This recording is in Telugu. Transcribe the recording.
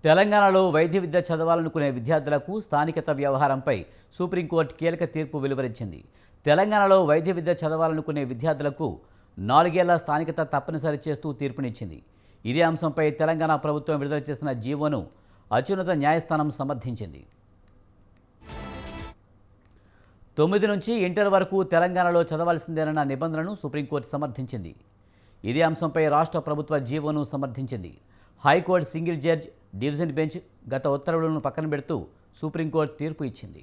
తెలంగాణలో వైద్య విద్య చదవాలనుకునే విద్యార్థులకు స్థానికత వ్యవహారంపై సుప్రీంకోర్టు కీలక తీర్పు వెలువరించింది. తెలంగాణలో వైద్య విద్య చదవాలనుకునే విద్యార్థులకు 4 ఏళ్ల స్థానికత తప్పనిసరి చేస్తూ తీర్పునిచ్చింది. ఇదే అంశంపై తెలంగాణ ప్రభుత్వం విడుదల చేసిన జీవోను అత్యున్నత న్యాయస్థానం సమర్థించింది. 9 నుంచి ఇంటర్ వరకు తెలంగాణలో చదవాల్సిందేనన్న నిబంధనను సుప్రీంకోర్టు సమర్థించింది. ఇదే అంశంపై రాష్ట్ర ప్రభుత్వ జీవోను సమర్థించింది. High court single judge division bench గత ఉత్తర్వులను పక్కన పెడుతూ సుప్రీంకోర్టు తీర్పు ఇచ్చింది.